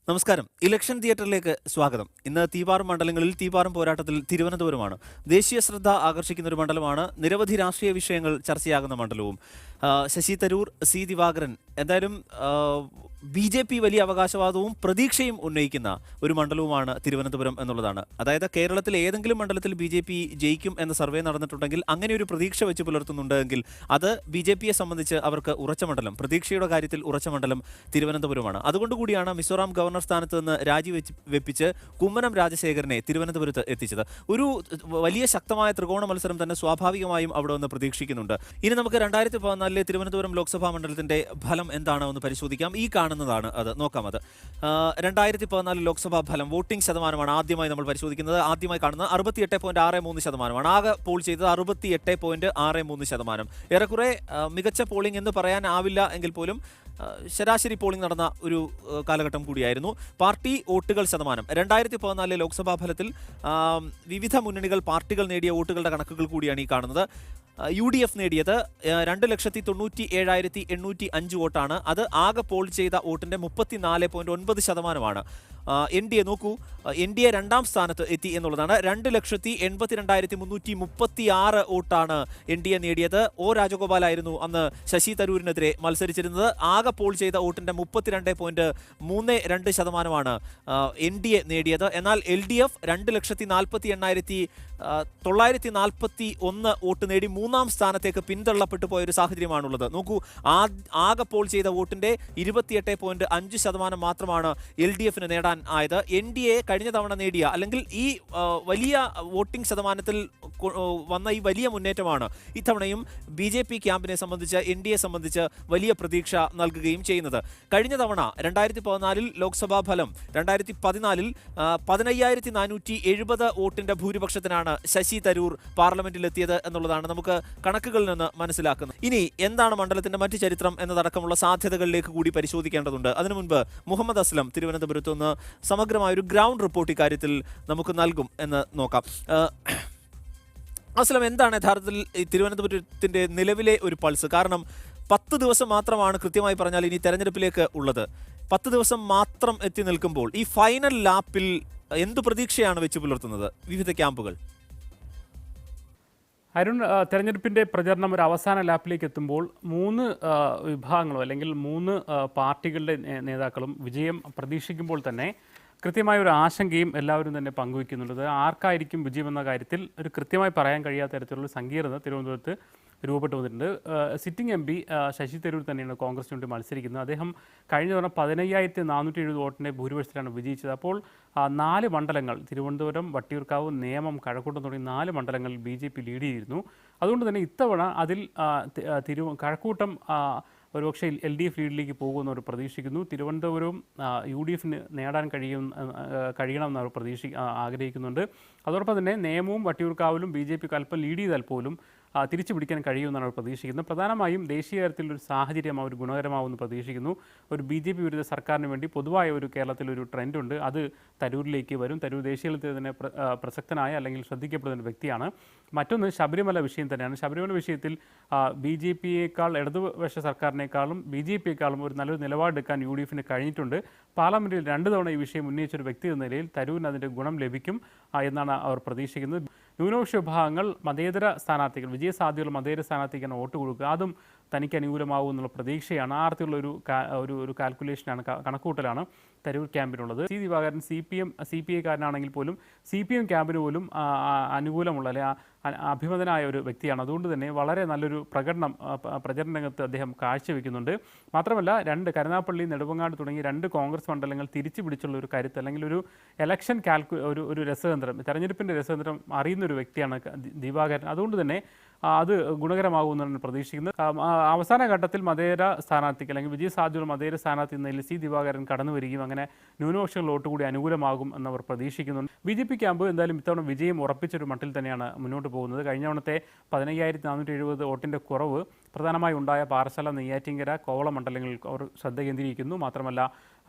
നമസ്കാരം. ഇലക്ഷൻ തിയേറ്ററിലേക്ക് സ്വാഗതം. ഇന്ന് തീപാറും മണ്ഡലങ്ങളിൽ തീപാറും പോരാട്ടത്തിൽ തിരുവനന്തപുരമാണ്. ദേശീയ ശ്രദ്ധ ആകർഷിക്കുന്ന ഒരു മണ്ഡലമാണ്. നിരവധി രാഷ്ട്രീയ വിഷയങ്ങൾ ചർച്ചയാകുന്ന മണ്ഡലവും. ശശി തരൂർ, സി ദിവാകരൻ എന്തായാലും BJP വലിയ അവകാശവാദവും പ്രതീക്ഷയും ഉന്നയിക്കുന്ന ഒരു മണ്ഡലവുമാണ് തിരുവനന്തപുരം എന്നുള്ളതാണ്. അതായത് കേരളത്തിലെ ഏതെങ്കിലും മണ്ഡലത്തിൽ BJP ജയിക്കും എന്ന സർവേ നടന്നിട്ടുണ്ടെങ്കിൽ അങ്ങനെ ഒരു പ്രതീക്ഷ വെച്ച് പുലർത്തുന്നുണ്ടെങ്കിൽ അത് BJPയെ സംബന്ധിച്ച് അവർക്ക് ഉറച്ച മണ്ഡലം, പ്രതീക്ഷയുടെ കാര്യത്തിൽ ഉറച്ച മണ്ഡലം തിരുവനന്തപുരമാണ്. അതുകൊണ്ടുകൂടിയാണ് മിസോറാം ഗവർണർ സ്ഥാനത്ത് നിന്ന് രാജിവെപ്പിച്ച് കുമ്മനം രാജശേഖരനെ തിരുവനന്തപുരത്ത് എത്തിച്ചത്. ഒരു വലിയ ശക്തമായ ത്രികോണ മത്സരം തന്നെ സ്വാഭാവികമായും അവിടെ നിന്ന് പ്രതീക്ഷിക്കുന്നുണ്ട്. ഇനി നമുക്ക് 2014 തിരുവനന്തപുരം ലോക്സഭാ മണ്ഡലത്തിന്റെ ഫലം എന്താണ് എന്ന് പരിശോധിക്കാം. ഈ കാണുന്നതാണ് അത്. നോക്കാം. അത് 2014 ലോക്സഭാ ഫലം വോട്ടിംഗ് ശതമാനമാണ് ആദ്യമായി നമ്മൾ പരിശോധിക്കുന്നത്. ആദ്യമായി കാണുന്നത് 68.63%. ആകെ പോൾ ചെയ്തത് 68.63%. ഏറെക്കുറെ മികച്ച പോളിംഗ് എന്ന് പറയാനാവില്ല എങ്കിൽ പോലും ശരാശരി പോളിംഗ് നടന്ന ഒരു കാലഘട്ടം കൂടിയായിരുന്നു. പാർട്ടി വോട്ടുകൾ ശതമാനം 2014 ലോക്സഭാ ഫലത്തിൽ വിവിധ മുന്നണികൾ പാർട്ടികൾ നേടിയ വോട്ടുകളുടെ കണക്കുകൾ കൂടിയാണ് ഈ കാണുന്നത്. UDF നേടിയത് 2,97,805 വോട്ടാണ്. അത് ആകെ പോൾ ചെയ്ത വോട്ടിന്റെ 34.9%. NDA നോക്കൂ, NDA രണ്ടാം സ്ഥാനത്ത് എത്തി എന്നുള്ളതാണ്. 2,82,336 വോട്ടാണ് NDA നേടിയത്. O രാജഗോപാലായിരുന്നു അന്ന് ശശി തരൂരിനെതിരെ മത്സരിച്ചിരുന്നത്. ആകെ പോൾ ചെയ്ത വോട്ടിന്റെ 32.32% NDA നേടിയത്. എന്നാൽ LDF 2,48,941 വോട്ട് നേടി മൂന്നാം സ്ഥാനത്തേക്ക് പിന്തള്ളപ്പെട്ടു പോയൊരു സാഹചര്യമാണുള്ളത്. നോക്കൂ, ആകെ പോൾ ചെയ്ത വോട്ടിന്റെ 28.5% മാത്രമാണ് LDFന് നേടാൻ ആയത്. NDA കഴിഞ്ഞ തവണ നേടിയ അല്ലെങ്കിൽ ഈ വലിയ വോട്ടിംഗ് ശതമാനത്തിൽ വന്ന ഈ വലിയ മുന്നേറ്റമാണ് ഇത്തവണയും BJP ക്യാമ്പിനെ സംബന്ധിച്ച്, NDA സംബന്ധിച്ച് വലിയ പ്രതീക്ഷ നൽകുകയും ചെയ്യുന്നത്. കഴിഞ്ഞ തവണ 2014 ലോക്സഭാ ഫലം 2014 15,470 വോട്ടിന്റെ ഭൂരിപക്ഷത്തിനാണ് ശശി തരൂർ പാർലമെന്റിലെത്തിയത് എന്നുള്ളതാണ് നമുക്ക് കണക്കുകളിൽ നിന്ന് മനസ്സിലാക്കുന്നത്. ഇനി എന്താണ് മണ്ഡലത്തിന്റെ മറ്റു ചരിത്രം എന്നതടക്കമുള്ള സാധ്യതകളിലേക്ക് കൂടി പരിശോധിക്കേണ്ടതുണ്ട്. അതിനു മുൻപ് മുഹമ്മദ് അസ്ലം തിരുവനന്തപുരത്ത് നിന്ന് സമഗ്രമായ ഒരു ഗ്രൗണ്ട് റിപ്പോർട്ട് ഇക്കാര്യത്തിൽ നമുക്ക് നൽകും എന്ന് നോക്കാം. അസ്ലം, എന്താണ് യഥാർത്ഥത്തിൽ ഈ തിരുവനന്തപുരത്തിന്റെ നിലവിലെ ഒരു പൾസ്? കാരണം 10 ദിവസം മാത്രമാണ് കൃത്യമായി പറഞ്ഞാൽ ഇനി തെരഞ്ഞെടുപ്പിലേക്ക് ഉള്ളത്. 10 ദിവസം മാത്രം എത്തി നിൽക്കുമ്പോൾ ഈ ഫൈനൽ ലാപ്പിൽ എന്ത് പ്രതീക്ഷയാണ് വെച്ച് പുലർത്തുന്നത് വിവിധ ക്യാമ്പുകൾ? അരുൺ, തെരഞ്ഞെടുപ്പിൻ്റെ പ്രചരണം ഒരു അവസാന ലാപ്പിലേക്ക് എത്തുമ്പോൾ 3 വിഭാഗങ്ങളും അല്ലെങ്കിൽ 3 പാർട്ടികളുടെ നേതാക്കളും വിജയം പ്രതീക്ഷിക്കുമ്പോൾ തന്നെ കൃത്യമായ ഒരു ആശങ്കയും എല്ലാവരും തന്നെ പങ്കുവയ്ക്കുന്നുണ്ട്. ആർക്കായിരിക്കും വിജയമെന്ന കാര്യത്തിൽ ഒരു കൃത്യമായി പറയാൻ കഴിയാത്ത തരത്തിലുള്ള സങ്കീർണത തിരുവനന്തപുരത്ത് രൂപപ്പെട്ടു വന്നിട്ടുണ്ട്. സിറ്റിംഗ് MP ശശി തരൂർ തന്നെയാണ് കോൺഗ്രസിന് വേണ്ടി മത്സരിക്കുന്നത്. അദ്ദേഹം കഴിഞ്ഞ തവണ 15,470 വോട്ടിൻ്റെ ഭൂരിപക്ഷത്തിലാണ് വിജയിച്ചത്. അപ്പോൾ 4 മണ്ഡലങ്ങൾ, തിരുവനന്തപുരം, വട്ടിയൂർക്കാവ്, നേമം, കഴക്കൂട്ടം തുടങ്ങി 4 മണ്ഡലങ്ങളിൽ BJP ലീഡ് ചെയ്തിരുന്നു. അതുകൊണ്ട് തന്നെ ഇത്തവണ അതിൽ കഴക്കൂട്ടം ഒരുപക്ഷെ LDF ലീഡിലേക്ക് പോകുമെന്ന് അവർ പ്രതീക്ഷിക്കുന്നു. തിരുവനന്തപുരവും UDFന് നേടാൻ കഴിയണമെന്ന് അവർ ആഗ്രഹിക്കുന്നുണ്ട്. അതോടൊപ്പം തന്നെ നേമവും വട്ടിയൂർക്കാവിലും BJPക്ക് അല്പം ലീഡ് ചെയ്താൽ പോലും തിരിച്ചു പിടിക്കാൻ കഴിയുമെന്നാണ് അവർ പ്രതീക്ഷിക്കുന്നത്. പ്രധാനമായും ദേശീയ തലത്തിലൊരു സാഹചര്യം അവർ ഗുണകരമാവുമെന്ന് പ്രതീക്ഷിക്കുന്നു. ഒരു BJP വിരുദ്ധ സർക്കാരിന് വേണ്ടി പൊതുവായ ഒരു കേരളത്തിലൊരു ട്രെൻഡുണ്ട്. അത് തരൂരിലേക്ക് വരും. തരൂർ ദേശീയ തലത്തിൽ തന്നെ പ്രസക്തനായ അല്ലെങ്കിൽ ശ്രദ്ധിക്കപ്പെടുന്ന ഒരു വ്യക്തിയാണ്. മറ്റൊന്ന് ശബരിമല വിഷയം തന്നെയാണ്. ശബരിമല വിഷയത്തിൽ BJPയേക്കാൾ ഇടതുപക്ഷ സർക്കാരിനേക്കാളും BJPയേക്കാളും ഒരു നല്ലൊരു നിലപാടെടുക്കാൻ UDFന് കഴിഞ്ഞിട്ടുണ്ട്. പാർലമെൻറ്റിൽ 2 തവണ ഈ വിഷയം ഉന്നയിച്ചൊരു വ്യക്തി എന്ന നിലയിൽ തരൂരിന് അതിൻ്റെ ഗുണം ലഭിക്കും എന്നാണ് അവർ പ്രതീക്ഷിക്കുന്നത്. ന്യൂനപക്ഷ വിഭാഗങ്ങൾ മതേതര സ്ഥാനാർത്ഥികൾ, വിജയസാധ്യതയുള്ള മതേതര സ്ഥാനാർത്ഥിക്കാണ് വോട്ട് കൊടുക്കുക. അതും തനിക്ക് അനുകൂലമാകും എന്നുള്ള പ്രതീക്ഷയാണ്. ആ അർത്ഥത്തിലുള്ള ഒരു കാൽക്കുലേഷനാണ്, കണക്കുകൂട്ടലാണ് തരൂർ ക്യാമ്പിനുള്ളത്. സി ദിവാകരൻ CPI കാരനാണെങ്കിൽ പോലും CPM ക്യാമ്പിന് പോലും അനുകൂലമുള്ള അല്ലെങ്കിൽ അഭിമതനായ ഒരു വ്യക്തിയാണ്. അതുകൊണ്ട് തന്നെ വളരെ നല്ലൊരു പ്രചരണ രംഗത്ത് അദ്ദേഹം കാഴ്ചവെക്കുന്നുണ്ട്. മാത്രമല്ല കരുനാഗപ്പള്ളി, നെടുമങ്ങാട് തുടങ്ങി 2 കോൺഗ്രസ് മണ്ഡലങ്ങൾ തിരിച്ചു പിടിച്ചുള്ള ഒരു കരുത്ത് അല്ലെങ്കിൽ ഒരു ഇലക്ഷൻ ഒരു രസതന്ത്രം, തെരഞ്ഞെടുപ്പിൻ്റെ രസതന്ത്രം അറിയുന്നൊരു വ്യക്തിയാണ് ദിവാകരൻ. അതുകൊണ്ട് തന്നെ അത് ഗുണകരമാകുമെന്നാണ് പ്രതീക്ഷിക്കുന്നത്. അവസാന ഘട്ടത്തിൽ മതേതര സ്ഥാനാർത്ഥിക്ക് അല്ലെങ്കിൽ വിജയസാധ്യതയുള്ള മതേതര സ്ഥാനാർത്ഥി എന്നതിൽ സി ദിവാകരൻ കടന്നു വരികയും അങ്ങനെ ന്യൂനപക്ഷങ്ങൾ വോട്ട് കൂടി അനുകൂലമാകും എന്നവർ പ്രതീക്ഷിക്കുന്നുണ്ട്. BJP ക്യാമ്പ് എന്തായാലും ഇത്തവണ വിജയം ഉറപ്പിച്ചൊരു മട്ടിൽ തന്നെയാണ് മുന്നോട്ട് പോകുന്നത്. കഴിഞ്ഞ തവണത്തെ 15,470 വോട്ടിൻ്റെ കുറവ് പ്രധാനമായി ഉണ്ടായ പാറശാല, നെയ്യാറ്റിൻകര, കോവളം മണ്ഡലങ്ങളിൽ അവർ ശ്രദ്ധ കേന്ദ്രീകരിക്കുന്നു. മാത്രമല്ല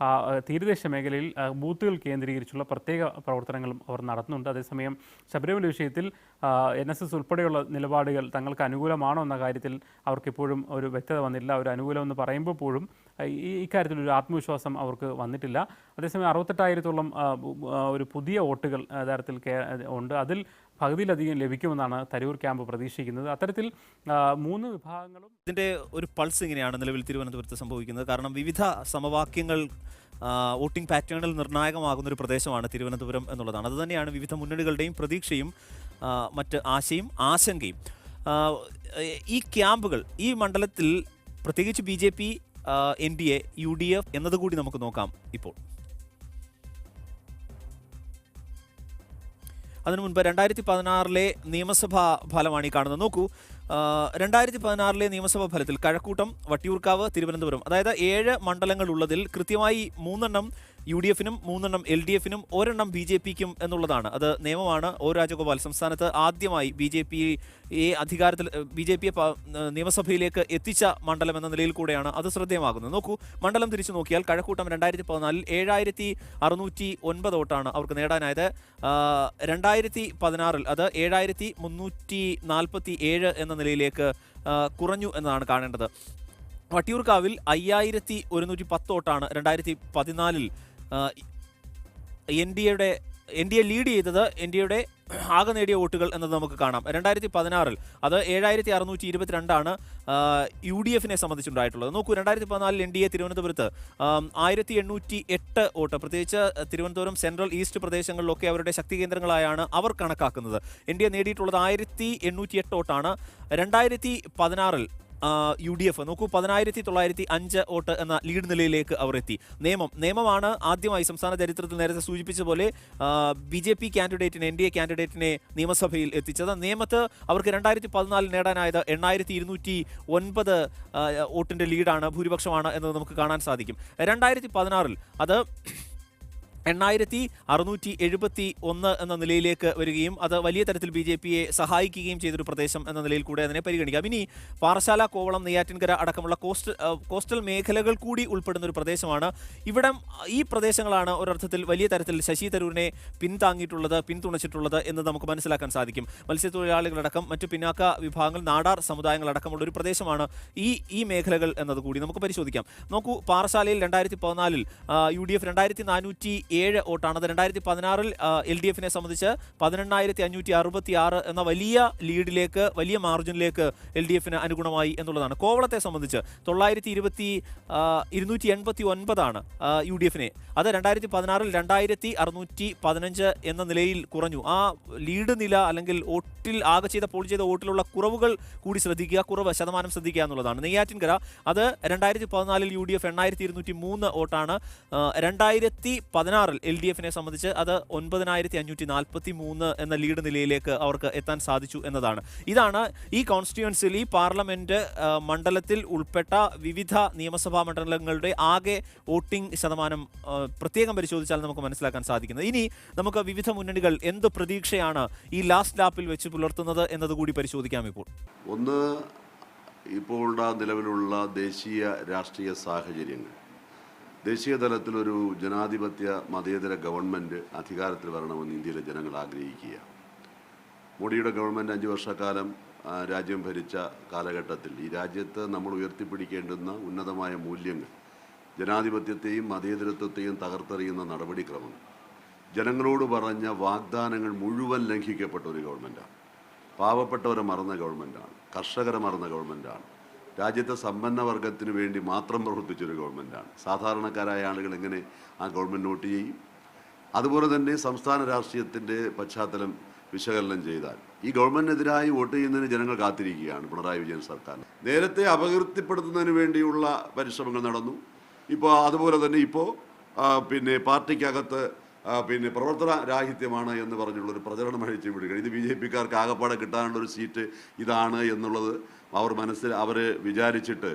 തീരദേശ മേഖലയിൽ ബൂത്തുകൾ കേന്ദ്രീകരിച്ചുള്ള പ്രത്യേക പ്രവർത്തനങ്ങളും അവർ നടത്തുന്നുണ്ട്. അതേസമയം ശബരിമല വിഷയത്തിൽ NSS ഉൾപ്പെടെയുള്ള നിലപാടുകൾ തങ്ങൾക്ക് അനുകൂലമാണോ എന്ന കാര്യത്തിൽ അവർക്കിപ്പോഴും ഒരു വ്യക്തത വന്നില്ല. ഒരു അനുകൂലമെന്ന് പറയുമ്പോൾ പോലും ഇക്കാര്യത്തിലൊരു ആത്മവിശ്വാസം അവർക്ക് വന്നിട്ടില്ല. അതേസമയം 68,000-ഓളം ഒരു പുതിയ വോട്ടുകൾ യഥാർത്ഥത്തിൽ ഉണ്ട്. അതിൽ പകുതിയിലധികം ലഭിക്കുമെന്നാണ് തരൂർ ക്യാമ്പ് പ്രതീക്ഷിക്കുന്നത്. അത്തരത്തിൽ 3 വിഭാഗങ്ങളും ഇതിൻ്റെ ഒരു പൾസ് ഇങ്ങനെയാണ് നിലവിൽ തിരുവനന്തപുരത്ത് സംഭവിക്കുന്നത്. കാരണം വിവിധ സമവാക്യങ്ങൾ വോട്ടിംഗ് പാറ്റേണിൽ നിർണായകമാകുന്ന ഒരു പ്രദേശമാണ് തിരുവനന്തപുരം എന്നുള്ളതാണ്. അതുതന്നെയാണ് വിവിധ മുന്നണികളുടെയും പ്രതീക്ഷയും മറ്റ് ആശയും ആശങ്കയും. ഈ ക്യാമ്പുകൾ ഈ മണ്ഡലത്തിൽ പ്രത്യേകിച്ച് BJP, NDA, UDF എന്നതുകൂടി നമുക്ക് നോക്കാം ഇപ്പോൾ. അതിനു മുൻപ് 2016 നിയമസഭാ ഫലമാണ് ഈ കാണുന്നത്. നോക്കൂ, 2016 നിയമസഭാ ഫലത്തിൽ കഴക്കൂട്ടം, വട്ടിയൂർക്കാവ്, തിരുവനന്തപുരം, അതായത് 7 മണ്ഡലങ്ങളുള്ളതിൽ കൃത്യമായി 3 UDF-നും 3 LDF-നും 1 BJP-ക്കും എന്നുള്ളതാണ്. അത് നിയമമാണ്. O രാജഗോപാൽ സംസ്ഥാനത്ത് ആദ്യമായി BJP-യെ നിയമസഭയിലേക്ക് എത്തിച്ച മണ്ഡലം എന്ന നിലയിൽ കൂടെയാണ് അത് ശ്രദ്ധേയമാകുന്നത്. നോക്കൂ, മണ്ഡലം തിരിച്ചു നോക്കിയാൽ കഴക്കൂട്ടം 2014 7,609 വോട്ടാണ് അവർക്ക് നേടാനായത്. 2016 അത് 7,347 എന്ന നിലയിലേക്ക് കുറഞ്ഞു എന്നതാണ് കാണേണ്ടത്. വട്ടിയൂർക്കാവിൽ 5,110 വോട്ടാണ് 2014 NDA ലീഡ് ചെയ്തത്. NDAയുടെ ആകെ നേടിയ വോട്ടുകൾ എന്നത് നമുക്ക് കാണാം. 2016 അത് 7,622 UDF-നെ സംബന്ധിച്ചുണ്ടായിട്ടുള്ളത്. നോക്കൂ, 2014 NDA തിരുവനന്തപുരത്ത് 1,808 വോട്ട്, പ്രത്യേകിച്ച് തിരുവനന്തപുരം സെൻട്രൽ ഈസ്റ്റ് പ്രദേശങ്ങളിലൊക്കെ അവരുടെ ശക്തി കേന്ദ്രങ്ങളായാണ് അവർ കണക്കാക്കുന്നത്. NDA നേടിയിട്ടുള്ളത് 1,808 വോട്ടാണ്. 2016 UDF നോക്കൂ, 10,905 വോട്ട് എന്ന ലീഡ് നിലയിലേക്ക് അവർ എത്തി. നിയമമാണ് ആദ്യമായി സംസ്ഥാന ചരിത്രത്തിൽ നേരത്തെ സൂചിപ്പിച്ച പോലെ BJP കാൻഡിഡേറ്റിനെ, NDA കാൻഡിഡേറ്റിനെ നിയമസഭയിൽ എത്തിച്ചത്. നേമത്ത് അവർക്ക് 2014 നേടാനായത് 8,209 വോട്ടിൻ്റെ ലീഡാണ്, ഭൂരിപക്ഷമാണ് എന്നത് നമുക്ക് കാണാൻ സാധിക്കും. 2016 അത് 8,671 എന്ന നിലയിലേക്ക് വരികയും അത് വലിയ തരത്തിൽ BJP-യെ സഹായിക്കുകയും ചെയ്തൊരു പ്രദേശം എന്ന നിലയിൽ കൂടെ അതിനെ പരിഗണിക്കാം. ഇനി പാറശാല, കോവളം, നെയ്യാറ്റിൻകര അടക്കമുള്ള കോസ്റ്റൽ മേഖലകൾ കൂടി ഉൾപ്പെടുന്ന ഒരു പ്രദേശമാണ്. ഈ പ്രദേശങ്ങളാണ് ഒരർത്ഥത്തിൽ വലിയ തരത്തിൽ ശശി തരൂരിനെ പിന്തുണച്ചിട്ടുള്ളത് എന്ന് നമുക്ക് മനസ്സിലാക്കാൻ സാധിക്കും. മത്സ്യത്തൊഴിലാളികളടക്കം മറ്റു പിന്നാക്ക വിഭാഗങ്ങൾ, നാടാർ സമുദായങ്ങളടക്കമുള്ള ഒരു പ്രദേശമാണ് ഈ മേഖലകൾ എന്നതുകൂടി നമുക്ക് പരിശോധിക്കാം. നോക്കൂ, പാറശാലയിൽ 2014 UDF 2,407 വോട്ടാണ്. അത് 2016 LDF-നെ സംബന്ധിച്ച് 18,566 എന്ന വലിയ ലീഡിലേക്ക്, വലിയ മാർജിനിലേക്ക് LDF-ന് അനുഗുണമായി എന്നുള്ളതാണ്. കോവളത്തെ സംബന്ധിച്ച് 289 UDF-നെ. അത് 2016 2,615 എന്ന നിലയിൽ കുറഞ്ഞു. ആ ലീഡ് നില അല്ലെങ്കിൽ ആകെ പോൾ ചെയ്ത വോട്ടിലുള്ള കുറവുകൾ കൂടി ശ്രദ്ധിക്കുക, ശതമാനം ശ്രദ്ധിക്കുക എന്നുള്ളതാണ്. നെയ്യാറ്റിൻകര അത് 2014 UDF 8,203 വോട്ടാണ്. 2016 LDF-നെ സംബന്ധിച്ച് അത് 9,543 എന്ന ലീഡ് നിലയിലേക്ക് അവർക്ക് എത്താൻ സാധിച്ചു എന്നതാണ്. ഇതാണ് ഈ കോൺസ്റ്റിറ്റ്യുവൻസിയിൽ, ഈ പാർലമെന്റ് മണ്ഡലത്തിൽ ഉൾപ്പെട്ട വിവിധ നിയമസഭാ മണ്ഡലങ്ങളുടെ ആകെ വോട്ടിംഗ് ശതമാനം പ്രത്യേകം പരിശോധിച്ചാൽ നമുക്ക് മനസ്സിലാക്കാൻ സാധിക്കുന്നത്. ഇനി നമുക്ക് വിവിധ മുന്നണികൾ എന്ത് പ്രതീക്ഷയാണ് ഈ ലാസ്റ്റ് ലാപ്പിൽ വെച്ച് പുലർത്തുന്നത് എന്നതുകൂടി പരിശോധിക്കാം. ഇപ്പോൾ നിലവിലുള്ള ദേശീയ രാഷ്ട്രീയ സാഹചര്യങ്ങൾ, ദേശീയ തലത്തിലൊരു ജനാധിപത്യ മതേതര ഗവൺമെൻറ് അധികാരത്തിൽ വരണമെന്ന് ഇന്ത്യയിലെ ജനങ്ങൾ ആഗ്രഹിക്കുക. മോഡിയുടെ ഗവൺമെൻറ് 5 വർഷക്കാലം രാജ്യം ഭരിച്ച കാലഘട്ടത്തിൽ ഈ രാജ്യത്ത് നമ്മൾ ഉയർത്തിപ്പിടിക്കേണ്ടുന്ന ഉന്നതമായ മൂല്യങ്ങൾ, ജനാധിപത്യത്തെയും മതേതരത്വത്തെയും തകർത്തെറിയുന്ന നടപടിക്രമങ്ങൾ, ജനങ്ങളോട് പറഞ്ഞ വാഗ്ദാനങ്ങൾ മുഴുവൻ ലംഘിക്കപ്പെട്ട ഒരു ഗവൺമെൻറ്റാണ്. പാവപ്പെട്ടവരെ മറന്ന ഗവൺമെൻറ്റാണ്, കർഷകരെ മറന്ന ഗവൺമെൻറ്റാണ്, രാജ്യത്തെ സമ്പന്ന വർഗത്തിന് വേണ്ടി മാത്രം പ്രവർത്തിച്ചൊരു ഗവൺമെൻറ്റാണ്. സാധാരണക്കാരായ ആളുകൾ എങ്ങനെ ആ ഗവൺമെൻറ് വോട്ട് ചെയ്യും? അതുപോലെ തന്നെ സംസ്ഥാന രാഷ്ട്രീയത്തിൻ്റെ പശ്ചാത്തലം വിശകലനം ചെയ്താൽ ഈ ഗവൺമെൻറ്റിനെതിരായി വോട്ട് ചെയ്യുന്നതിന് ജനങ്ങൾ കാത്തിരിക്കുകയാണ്. പിണറായി വിജയൻ സർക്കാർ നേരത്തെ അപകീർത്തിപ്പെടുത്തുന്നതിന് വേണ്ടിയുള്ള പരിശ്രമങ്ങൾ നടന്നു. അതുപോലെ തന്നെ പാർട്ടിക്കകത്ത് പ്രവർത്തന രാഹിത്യമാണ് എന്ന് പറഞ്ഞുള്ളൊരു പ്രചരണം അഴിച്ചു വിടുകയാണ്. ഇത് BJP-ക്കാർക്ക് ആകപ്പാടെ കിട്ടാനുള്ളൊരു സീറ്റ് ഇതാണ് എന്നുള്ളത് അവർ വിചാരിച്ചിട്ട്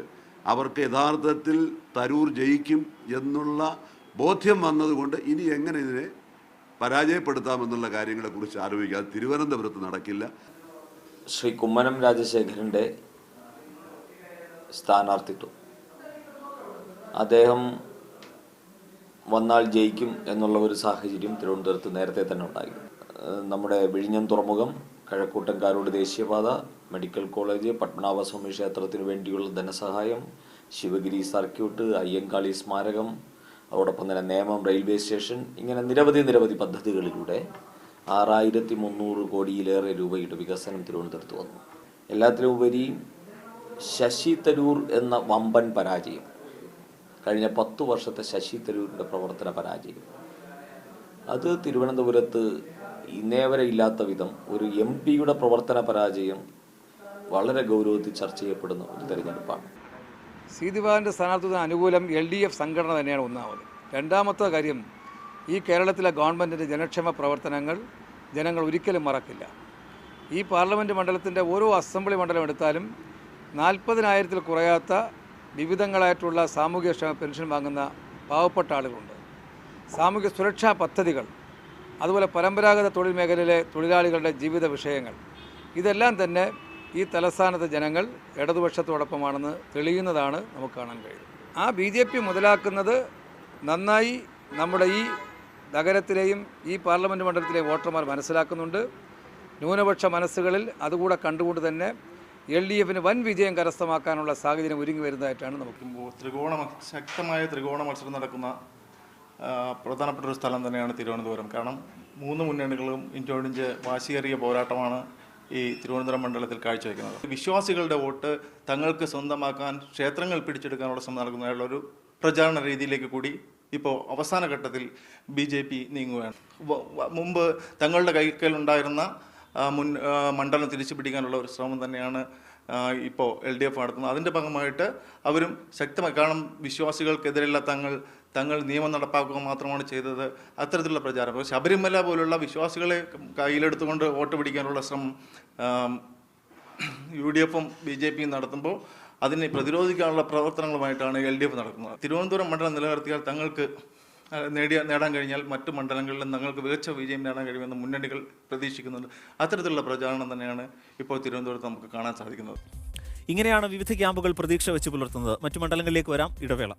അവർക്ക് യഥാർത്ഥത്തിൽ തരൂർ ജയിക്കും എന്നുള്ള ബോധ്യം വന്നതുകൊണ്ട് ഇനി എങ്ങനെ ഇതിനെ പരാജയപ്പെടുത്താമെന്നുള്ള കാര്യങ്ങളെക്കുറിച്ച് ആലോചിക്കാൻ തിരുവനന്തപുരത്ത് നടക്കില്ല. ശ്രീ കുമ്മനം രാജശേഖരൻ്റെ സ്ഥാനാർത്ഥിത്വം, അദ്ദേഹം വന്നാൽ ജയിക്കും എന്നുള്ള ഒരു സാഹചര്യം തിരുവനന്തപുരത്ത് നേരത്തെ തന്നെ ഉണ്ടായി. നമ്മുടെ വിഴിഞ്ഞം തുറമുഖം, കഴക്കൂട്ടംകാരോട് ദേശീയപാത, മെഡിക്കൽ കോളേജ്, പത്മനാഭസ്വാമി ക്ഷേത്രത്തിന് വേണ്ടിയുള്ള ധനസഹായം, ശിവഗിരി സർക്യൂട്ട്, അയ്യങ്കാളി സ്മാരകം, അതോടൊപ്പം തന്നെ നേമം റെയിൽവേ സ്റ്റേഷൻ, ഇങ്ങനെ നിരവധി പദ്ധതികളിലൂടെ 6300 കോടിയിലേറെ രൂപയുടെ വികസനം തിരുവനന്തപുരത്ത് വന്നു. എല്ലാത്തിലുപരി ശശി തരൂർ എന്ന വമ്പൻ പരാജയം, കഴിഞ്ഞ 10 വർഷത്തെ ശശി തരൂരിൻ്റെ പ്രവർത്തന പരാജയം, അത് തിരുവനന്തപുരത്ത് ഇന്നേ വരെ ഇല്ലാത്ത വിധം ഒരു MP-യുടെ പ്രവർത്തന പരാജയം വളരെ ഗൗരവത്തിൽ ചർച്ച ചെയ്യപ്പെടുന്ന ഒരു തെരഞ്ഞെടുപ്പാണ്. സി ദിവാകരൻ്റെ സ്ഥാനാർത്ഥിത്വത്തിന് അനുകൂലം LDF സംഘടന തന്നെയാണ് ഒന്നാമത്. രണ്ടാമത്തെ കാര്യം, ഈ കേരളത്തിലെ ഗവൺമെൻറ്റിൻ്റെ ജനക്ഷേമ പ്രവർത്തനങ്ങൾ ജനങ്ങൾ ഒരിക്കലും മറക്കില്ല. ഈ പാർലമെൻറ്റ് മണ്ഡലത്തിൻ്റെ ഓരോ അസംബ്ലി മണ്ഡലം എടുത്താലും 40,000-ൽ കുറയാത്ത വിവിധങ്ങളായിട്ടുള്ള സാമൂഹ്യക്ഷേമ പെൻഷൻ വാങ്ങുന്ന പാവപ്പെട്ട ആളുകളുണ്ട്. സാമൂഹ്യ സുരക്ഷാ പദ്ധതികൾ, അതുപോലെ പരമ്പരാഗത തൊഴിൽ മേഖലയിലെ തൊഴിലാളികളുടെ ജീവിത വിഷയങ്ങൾ, ഇതെല്ലാം തന്നെ ഈ തലസ്ഥാനത്തെ ജനങ്ങൾ ഇടതുപക്ഷത്തോടൊപ്പമാണെന്ന് തെളിയുന്നതാണ് നമുക്ക് കാണാൻ കഴിയുന്നത്. ആ BJP മുതലാക്കുന്നത് നന്നായി നമ്മുടെ ഈ നഗരത്തിലെയും ഈ പാർലമെൻറ്റ് മണ്ഡലത്തിലെയും വോട്ടർമാർ മനസ്സിലാക്കുന്നുണ്ട്. ന്യൂനപക്ഷ മനസ്സുകളിൽ അതുകൂടെ കണ്ടുകൊണ്ട് തന്നെ LDFന് വൻ വിജയം കരസ്ഥമാക്കാനുള്ള സാഹചര്യം ഒരുങ്ങി വരുന്നതായിട്ടാണ് നമുക്ക്. ശക്തമായ ത്രികോണ മത്സരം നടക്കുന്ന പ്രധാനപ്പെട്ട ഒരു സ്ഥലം തന്നെയാണ് തിരുവനന്തപുരം. കാരണം 3 മുന്നണികളും ഇഞ്ചോടിഞ്ച് വാശിയേറിയ പോരാട്ടമാണ് ഈ തിരുവനന്തപുരം മണ്ഡലത്തിൽ കാഴ്ചവെക്കുന്നത്. വിശ്വാസികളുടെ വോട്ട് തങ്ങൾക്ക് സ്വന്തമാക്കാൻ, ക്ഷേത്രങ്ങൾ പിടിച്ചെടുക്കാനുള്ള ശ്രമം നടക്കുന്നതായുള്ള ഒരു പ്രചാരണ രീതിയിലേക്ക് കൂടി ഇപ്പോൾ അവസാന ഘട്ടത്തിൽ BJP നീങ്ങുകയാണ്. മുമ്പ് തങ്ങളുടെ കൈക്കലുണ്ടായിരുന്ന മണ്ഡലം തിരിച്ചു പിടിക്കാനുള്ള ഒരു ശ്രമം തന്നെയാണ് ഇപ്പോൾ LDF നടത്തുന്നത്. അതിൻ്റെ ഭാഗമായിട്ട് അവരും ശക്തമായി, കാരണം വിശ്വാസികൾക്കെതിരെയുള്ള തങ്ങൾ നിയമം നടപ്പാക്കുക മാത്രമാണ് ചെയ്തത്, അത്തരത്തിലുള്ള പ്രചാരം. അപ്പോൾ ശബരിമല പോലുള്ള വിശ്വാസികളെ കയ്യിലെടുത്തുകൊണ്ട് വോട്ട് പിടിക്കാനുള്ള ശ്രമം UDFും BJPയും നടത്തുമ്പോൾ അതിനെ പ്രതിരോധിക്കാനുള്ള പ്രവർത്തനങ്ങളുമായിട്ടാണ് LDF നടക്കുന്നത്. തിരുവനന്തപുരം മണ്ഡലം നിലനിർത്തിയാൽ തങ്ങൾക്ക് നേടാൻ കഴിഞ്ഞാൽ മറ്റു മണ്ഡലങ്ങളിലും തങ്ങൾക്ക് മികച്ച വിജയം നേടാൻ കഴിയുമെന്ന് മുന്നണികൾ പ്രതീക്ഷിക്കുന്നുണ്ട്. അത്തരത്തിലുള്ള പ്രചാരണം തന്നെയാണ് ഇപ്പോൾ തിരുവനന്തപുരത്ത് നമുക്ക് കാണാൻ സാധിക്കുന്നത്. ഇങ്ങനെയാണ് വിവിധ ക്യാമ്പുകൾ പ്രതീക്ഷ വെച്ച് പുലർത്തുന്നത്. മറ്റു മണ്ഡലങ്ങളിലേക്ക് വരാം, ഇടവേള.